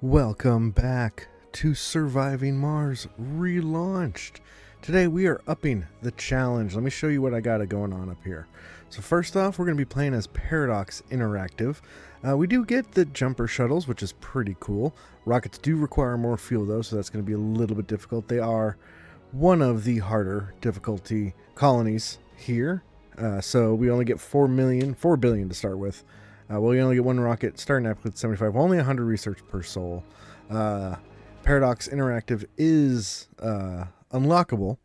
Welcome back to Surviving Mars Relaunched. Today we are upping the challenge. Let me show you what I got going on up here. So first off, we're going to be playing as Paradox Interactive. We do get the jumper shuttles, which is pretty cool. Rockets do require more fuel though, so that's going to be a little bit difficult. They are one of the harder difficulty colonies here. So we only get 4 billion to start with. Well, you only get one rocket, starting up with 75, only 100 research per soul. Paradox Interactive is unlockable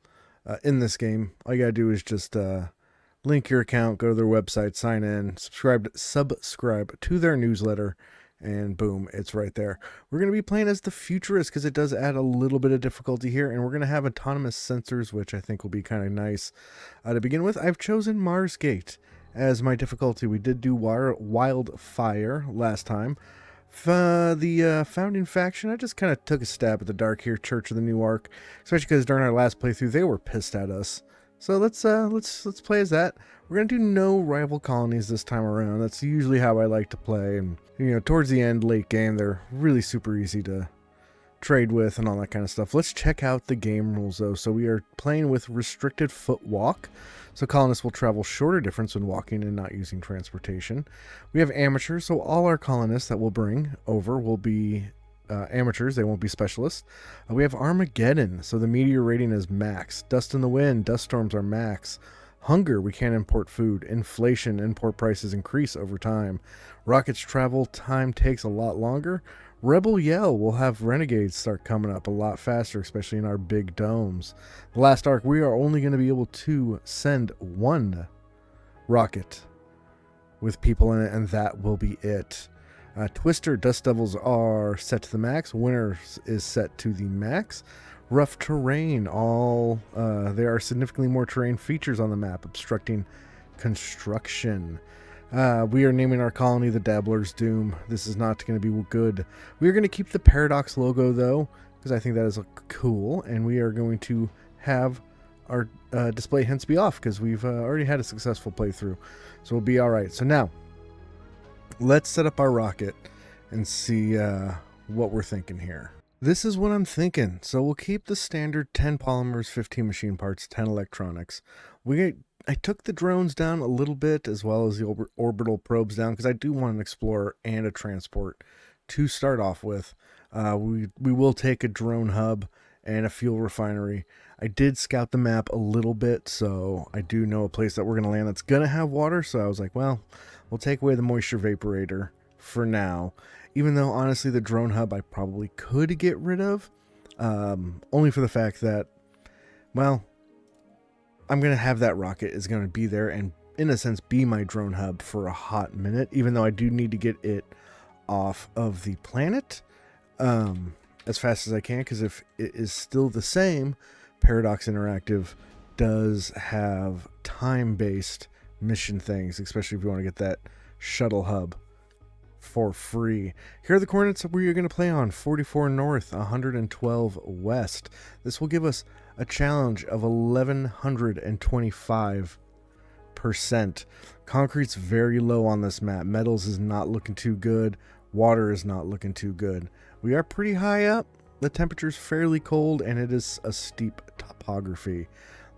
in this game. All you gotta do is just link your account, go to their website, sign in, subscribe to their newsletter, and boom, it's right there. We're going to be playing as the Futurist because it does add a little bit of difficulty here, and we're going to have autonomous sensors, which I think will be kind of nice. To begin with, I've chosen Mars Gate as my difficulty. We did do Wildfire last time. The founding faction, I just kind of took a stab at the dark here, Church of the New Ark, especially because during our last playthrough they were pissed at us. So let's play as that. We're gonna do no rival colonies this time around. That's usually how I like to play, and towards the end, late game, they're really super easy to trade with and all that kind of stuff. Let's check out the game rules though. So we are playing with restricted foot walk. So colonists will travel shorter distance when walking and not using transportation. We have amateurs, so all our colonists that we'll bring over will be amateurs. They won't be specialists. We have Armageddon, so the meteor rating is max. Dust in the wind, dust storms are max. Hunger, we can't import food. Inflation, import prices increase over time. Rockets travel time takes a lot longer. Rebel Yell will have renegades start coming up a lot faster, especially in our big domes. The last arc, we are only going to be able to send one rocket with people in it, and that will be it. Twister, Dust Devils are set to the max. Winter is set to the max. Rough terrain, there are significantly more terrain features on the map, obstructing construction. We are naming our colony the Dabbler's Doom. This is not going to be good. We are going to keep the Paradox logo though, because I think that is cool, and we are going to have our display hints be off because we've already had a successful playthrough, so we'll be all right. So now let's set up our rocket and see what we're thinking here. This is what I'm thinking. So we'll keep the standard 10 polymers, 15 machine parts, 10 electronics. I took the drones down a little bit, as well as the orbital probes down, because I do want an explorer and a transport to start off with. We will take a drone hub and a fuel refinery. I did scout the map a little bit, so I do know a place that we're going to land that's going to have water. So I was like, well, we'll take away the moisture vaporator for now. Even though, honestly, the drone hub I probably could get rid of. Only for the fact that, well, I'm going to have that rocket is going to be there and, in a sense, be my drone hub for a hot minute. Even though I do need to get it off of the planet as fast as I can. Because if it is still the same, Paradox Interactive does have time-based mission things. Especially if you want to get that shuttle hub for free. Here are the coordinates where you're going to play on: 44 north, 112 west. This will give us a challenge of 1125%. Concrete's very low on this map. Metals is not looking too good. Water is not looking too good. We are pretty high up. The temperature's fairly cold, and it is a steep topography.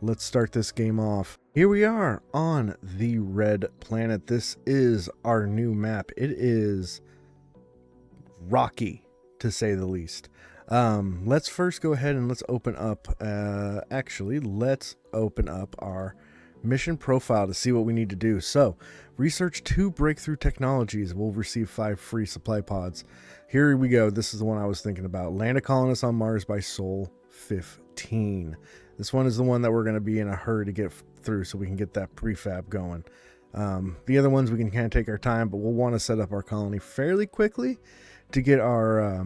Let's start this game off. Here we are on the red planet. This is our new map. It is rocky, to say the least. Let's first go ahead and let's open up, let's open up our mission profile to see what we need to do. So, research 2 breakthrough technologies. We'll receive 5 free supply pods. Here we go. This is the one I was thinking about. Land a colonist on Mars by Sol 15. This one is the one that we're going to be in a hurry to get through so we can get that prefab going. The other ones we can kind of take our time, but we'll want to set up our colony fairly quickly to get our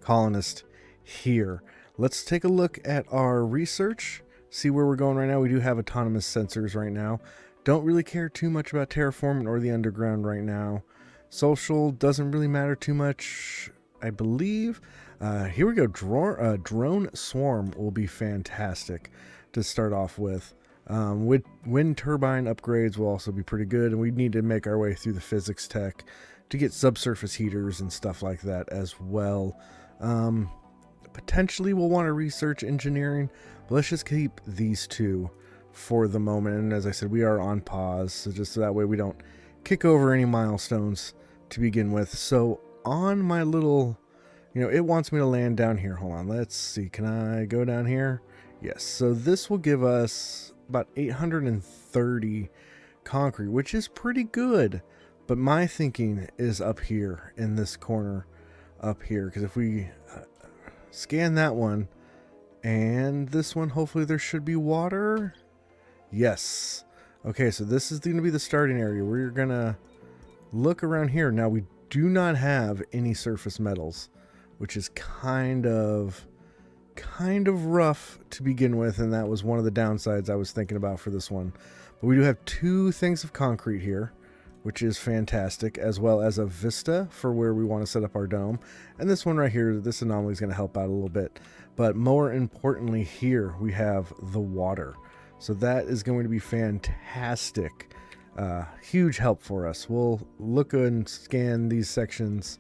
colonist here. Let's take a look at our research, see where we're going right now. We do have autonomous sensors right now. Don't really care too much about terraforming or the underground right now. Social doesn't really matter too much, I believe. Here we go. Drone swarm will be fantastic to start off with. Wind turbine upgrades will also be pretty good, and we need to make our way through the physics tech to get subsurface heaters and stuff like that as well. Potentially we'll want to research engineering, but let's just keep these two for the moment. And as I said, we are on pause, so just so that way we don't kick over any milestones to begin with. So on my little, it wants me to land down here. Hold on, let's see. Can I go down here? Yes. So this will give us about 830 concrete, which is pretty good. But my thinking is up here in this corner up here, because if we scan that one and this one, hopefully there should be water. Yes. Okay, so this is going to be the starting area. We're going to look around here. Now, we do not have any surface metals, which is kind of rough to begin with, and that was one of the downsides I was thinking about for this one. But we do have two things of concrete here, which is fantastic, as well as a vista for where we want to set up our dome. And this one right here, this anomaly is going to help out a little bit. But more importantly, here we have the water. So that is going to be fantastic. Huge help for us. We'll look and scan these sections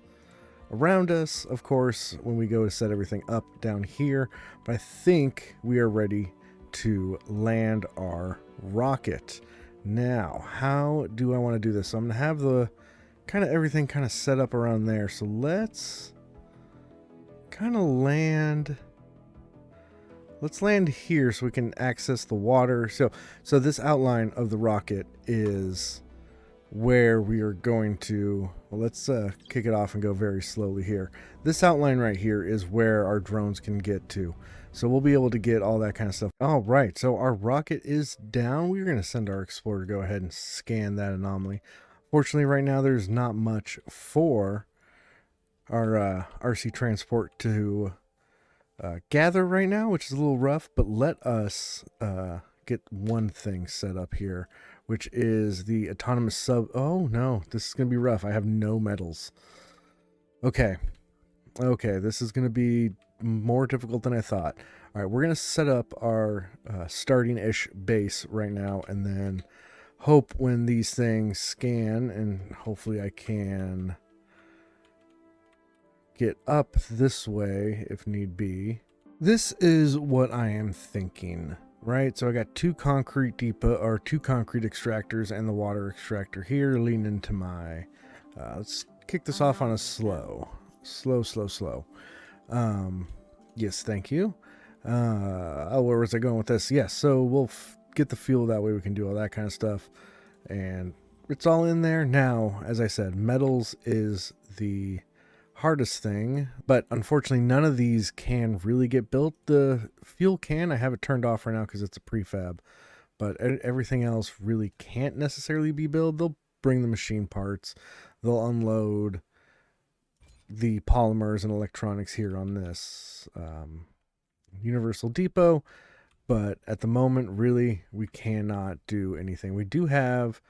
around us, of course, when we go to set everything up down here. But I think we are ready to land our rocket. Now, how do I want to do this? So I'm going to have the kind of everything kind of set up around there. So let's kind of land. Let's land here so we can access the water. So this outline of the rocket is where we are going to, well, let's kick it off and go very slowly here. This outline right here is where our drones can get to. So we'll be able to get all that kind of stuff. All right, so our rocket is down. We're going to send our explorer to go ahead and scan that anomaly. Fortunately, right now there's not much for our RC transport to gather right now, which is a little rough. But let us get one thing set up here, which is the autonomous sub. Oh no, this is going to be rough. I have no metals. Okay, this is going to be more difficult than I thought. All right, we're going to set up our starting-ish base right now, and then hope when these things scan, and hopefully I can get up this way if need be. This is what I am thinking, right? So I got two concrete extractors and the water extractor here leading into my, let's kick this off on a slow. Yes, thank you. Where was I going with this? Yes, so we'll get the fuel, that way we can do all that kind of stuff, and it's all in there. Now, as I said, metals is the hardest thing, but unfortunately none of these can really get built. The fuel can, I have it turned off right now because it's a prefab, but everything else really can't necessarily be built. They'll bring the machine parts, they'll unload the polymers and electronics here on this Universal Depot, but at the moment really we cannot do anything. We do have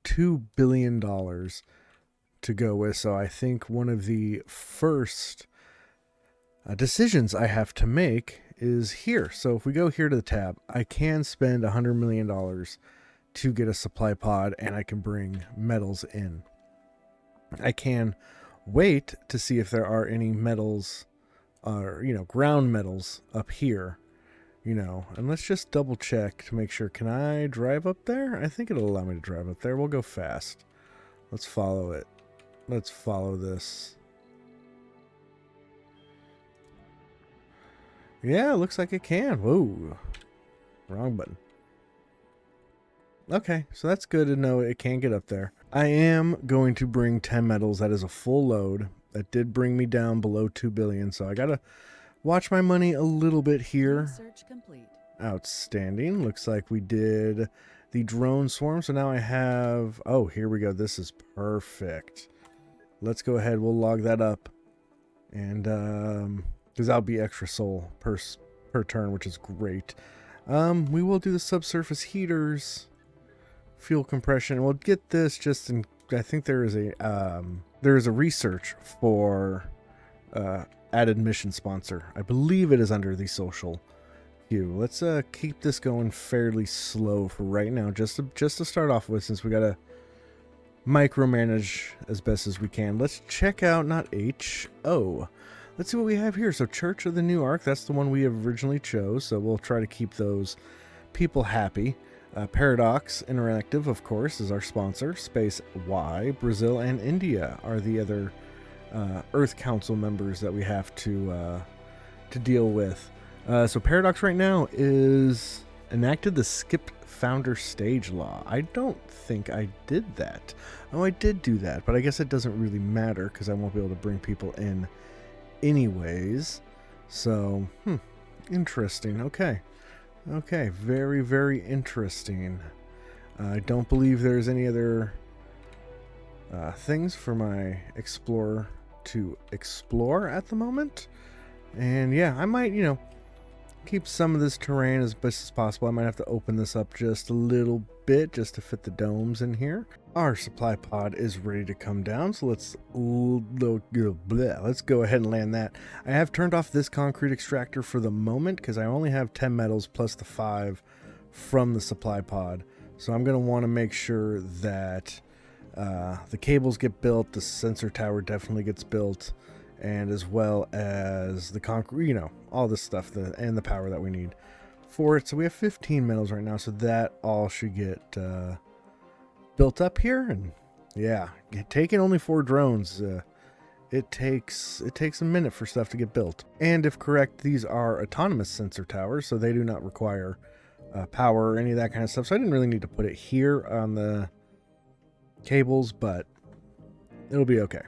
$2 billion to go with, so I think one of the first decisions I have to make is here. So if we go here to the tab, I can spend $100 million to get a supply pod, and I can bring metals in. I can wait to see if there are any metals or ground metals up here, and let's just double check to make sure. Can I drive up there? I think it'll allow me to drive up there. We'll go fast. Let's follow it. Let's follow this. Yeah, it looks like it can. Whoa, wrong button. Okay, so that's good to know it can get up there. I am going to bring 10 metals. That is a full load. That did bring me down below 2 billion, so I gotta watch my money a little bit here. Research complete. Outstanding. Looks like we did the drone swarm, so now I have, oh, here we go. This is perfect. Let's go ahead. We'll log that up, and because that'll be extra soul per turn, which is great. We will do the subsurface heaters, fuel compression. We'll get this just in. I think there is a research for added mission sponsor. I believe it is under the social queue. Let's keep this going fairly slow for right now, just to start off with, since we gotta micromanage as best as we can. Let's check out, not H-O. Let's see what we have here. So Church of the New Ark, that's the one we originally chose. So we'll try to keep those people happy. Paradox Interactive, of course, is our sponsor. Space Y, Brazil, and India are the other Earth Council members that we have to deal with. So Paradox right now is enacted the skip founder stage law. I don't think I did that. Oh, I did do that, but I guess it doesn't really matter because I won't be able to bring people in anyways. So, interesting. Okay, very, very interesting. I don't believe there's any other things for my explorer to explore at the moment. And yeah, I might, keep some of this terrain as best as possible. I might have to open this up just a little bit just to fit the domes in here. Our supply pod is ready to come down, so let's go ahead and land that. I have turned off this concrete extractor for the moment because I only have 10 metals plus the 5 from the supply pod. So I'm going to want to make sure that the cables get built, the sensor tower definitely gets built, and as well as the concrete, all this stuff, and the power that we need for it. So we have 15 metals right now, so that all should get built up here. And yeah, taking only 4 drones, it takes a minute for stuff to get built. And if correct, these are autonomous sensor towers, so they do not require power or any of that kind of stuff. So I didn't really need to put it here on the cables, but it'll be okay.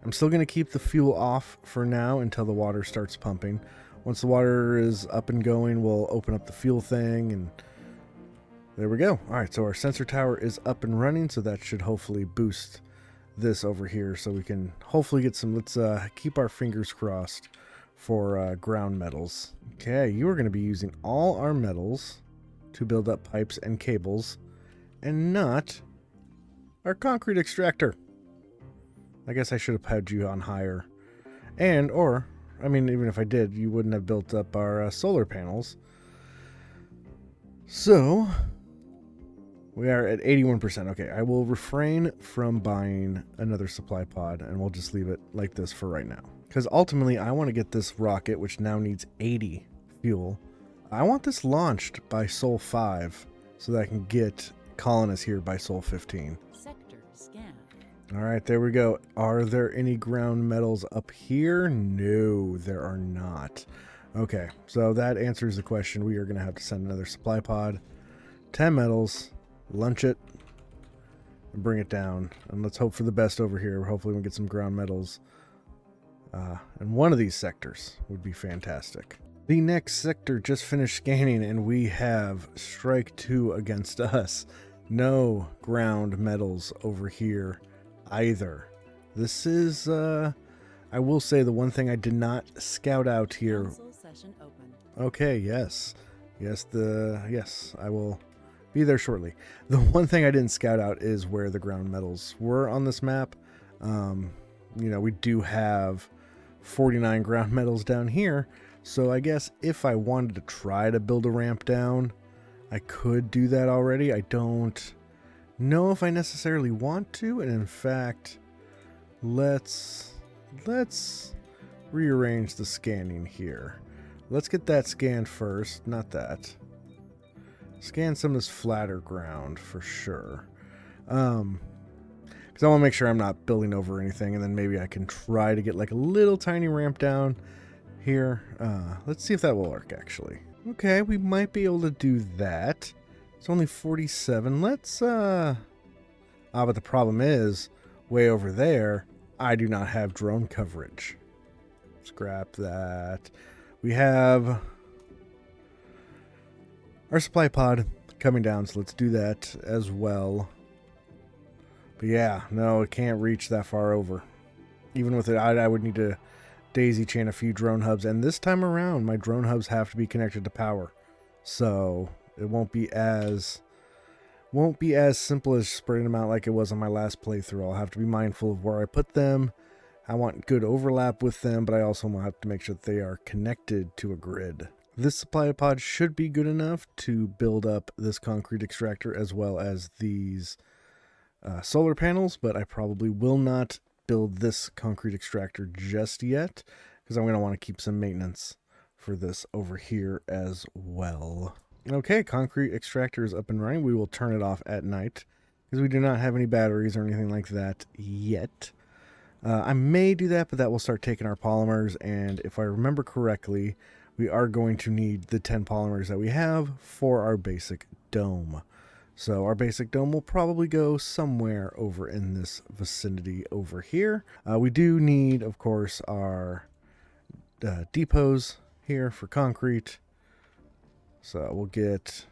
I'm still going to keep the fuel off for now until the water starts pumping. Once the water is up and going, we'll open up the fuel thing, and there we go. All right, so our sensor tower is up and running, so that should hopefully boost this over here so we can hopefully get some, let's keep our fingers crossed for ground metals. Okay, you are going to be using all our metals to build up pipes and cables and not our concrete extractor. I guess I should have had you on higher. Even if I did, you wouldn't have built up our solar panels. So, we are at 81%. Okay, I will refrain from buying another supply pod, and we'll just leave it like this for right now. Because ultimately, I want to get this rocket, which now needs 80 fuel. I want this launched by Sol 5, so that I can get colonists here by Sol 15. Sector scan. All right, there we go. Are there any ground metals up here? No, there are not. Okay, so that answers the question. We are going to have to send another supply pod. 10 metals, lunch it, and bring it down. And let's hope for the best over here. Hopefully we get some ground metals. And one of these sectors would be fantastic. The next sector just finished scanning, and we have strike 2 against us. No ground metals over here either. This is I will say the one thing I did not scout out here. Session open. Okay, yes, I will be there shortly. The one thing I didn't scout out is where the ground metals were on this map. We do have 49 ground metals down here, so I guess if I wanted to try to build a ramp down, I could do that already. I don't know if I necessarily want to, and in fact, let's rearrange the scanning here. Let's get that scanned first, not that. Scan some of this flatter ground for sure. Because I want to make sure I'm not building over anything, and then maybe I can try to get like a little tiny ramp down here. Let's see if that will work actually. Okay, we might be able to do that. It's only 47. Let's but the problem is, way over there, I do not have drone coverage. Scrap that. We have our supply pod coming down, so let's do that as well. But yeah, no, it can't reach that far over. Even with it, I would need to daisy chain a few drone hubs, and this time around, my drone hubs have to be connected to power. So it won't be as simple as spreading them out like it was on my last playthrough. I'll have to be mindful of where I put them. I want good overlap with them, but I also want to have to make sure that they are connected to a grid. This supply pod should be good enough to build up this concrete extractor as well as these solar panels, but I probably will not build this concrete extractor just yet because I'm going to want to keep some maintenance for this over here as well. Okay, concrete extractor is up and running. We will turn it off at night because we do not have any batteries or anything like that yet. I may do that, but that will start taking our polymers, and if I remember correctly, we are going to need the 10 polymers that we have for our basic dome. So our basic dome will probably go somewhere over in this vicinity over here. We do need, of course, our depots here for concrete. So we'll get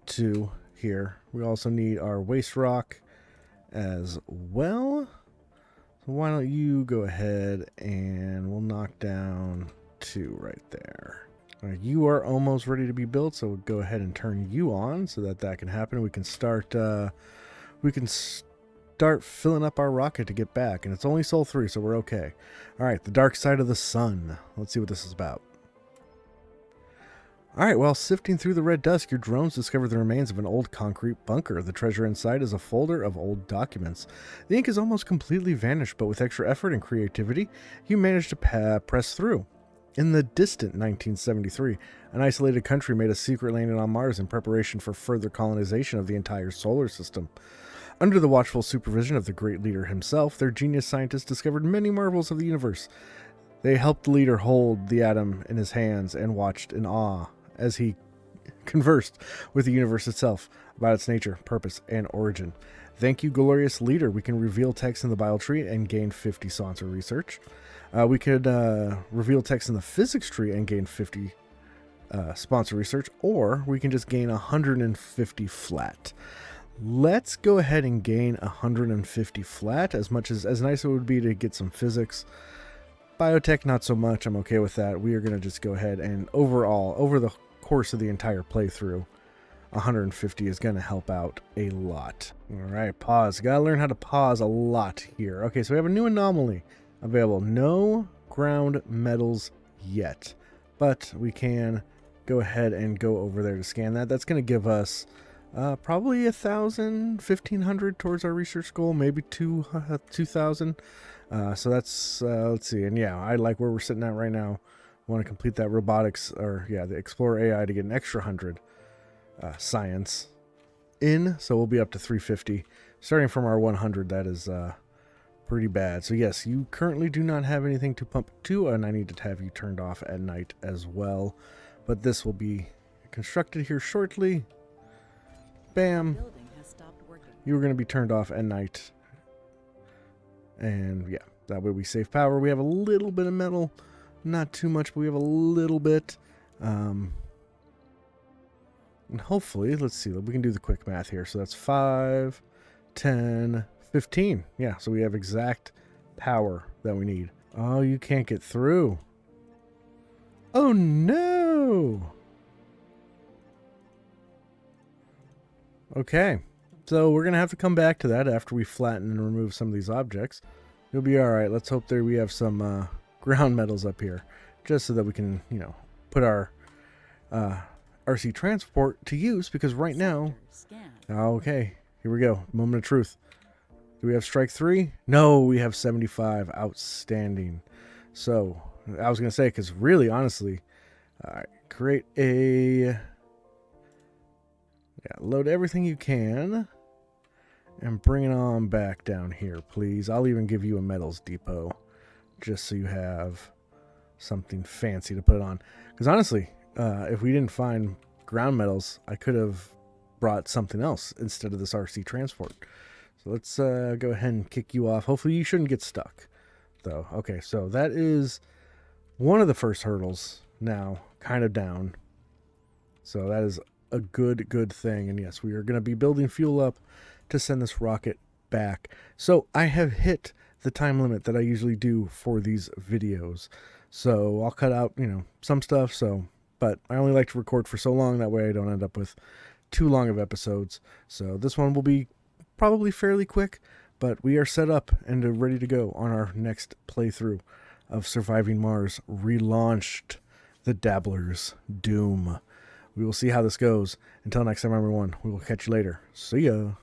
2 here. We also need our waste rock as well. So why don't you go ahead and we'll knock down 2 right there. All right, you are almost ready to be built, so we'll go ahead and turn you on so that can happen. We can start filling up our rocket to get back, and it's only Sol 3, so we're okay. All right, the dark side of the sun. Let's see what this is about. Alright, while sifting through the red dust, your drones discover the remains of an old concrete bunker. The treasure inside is a folder of old documents. The ink has almost completely vanished, but with extra effort and creativity, you managed to press through. In the distant 1973, an isolated country made a secret landing on Mars in preparation for further colonization of the entire solar system. Under the watchful supervision of the great leader himself, their genius scientists discovered many marvels of the universe. They helped the leader hold the atom in his hands and watched in awe as he conversed with the universe itself about its nature, purpose, and origin. Thank you, glorious leader. We can reveal text in the bio tree and gain 50 sponsor research. We could reveal text in the physics tree and gain 50 sponsor research, or we can just gain 150 flat. Let's go ahead and gain 150 flat. As nice as it would be to get some physics, biotech not so much. I'm okay with that. We are going to just go ahead and overall, over the course of the entire playthrough, 150 is going to help out a lot. All right, pause. Got to learn how to pause a lot here. Okay, so we have a new anomaly available. No ground metals yet, but we can go ahead and go over there to scan that. That's going to give us probably 1,000, 1,500 towards our research goal, maybe 2,000. So that's, let's see. And yeah, I like where we're sitting at right now. Want to complete that robotics, or yeah, the Explorer AI to get an extra 100 science in. So we'll be up to 350. Starting from our 100, that is pretty bad. So yes, you currently do not have anything to pump to, and I need to have you turned off at night as well. But this will be constructed here shortly. Bam. Building has stopped working. You are going to be turned off at night. And yeah, that way we save power. We have a little bit of metal. Not too much, but we have a little bit. And hopefully, let's see. We can do the quick math here. So that's 5, 10, 15. Yeah, so we have exact power that we need. Oh, you can't get through. Oh, no. Okay. So we're going to have to come back to that after we flatten and remove some of these objects. You'll be all right. Let's hope there we have some ground metals up here, just so that we can, put our RC transport to use, because right now... Okay, here we go. Moment of truth. Do we have strike 3? No, we have 75. Outstanding. So, I was going to say, because really, honestly, create a... Yeah, load everything you can and bring it on back down here, please. I'll even give you a metals depot just so you have something fancy to put on. Because honestly, if we didn't find ground metals, I could have brought something else instead of this RC transport. So let's go ahead and kick you off. Hopefully you shouldn't get stuck, though. Okay, so that is one of the first hurdles now kind of down. So that is a good thing. And yes, we are going to be building fuel up to send this rocket back. So I have hit the time limit that I usually do for these videos. So I'll cut out, some stuff. But I only like to record for so long. That way I don't end up with too long of episodes. So this one will be probably fairly quick, but we are set up and ready to go on our next playthrough of Surviving Mars Relaunched, the Dabbler's Doom. We will see how this goes. Until next time, everyone, we will catch you later. See ya.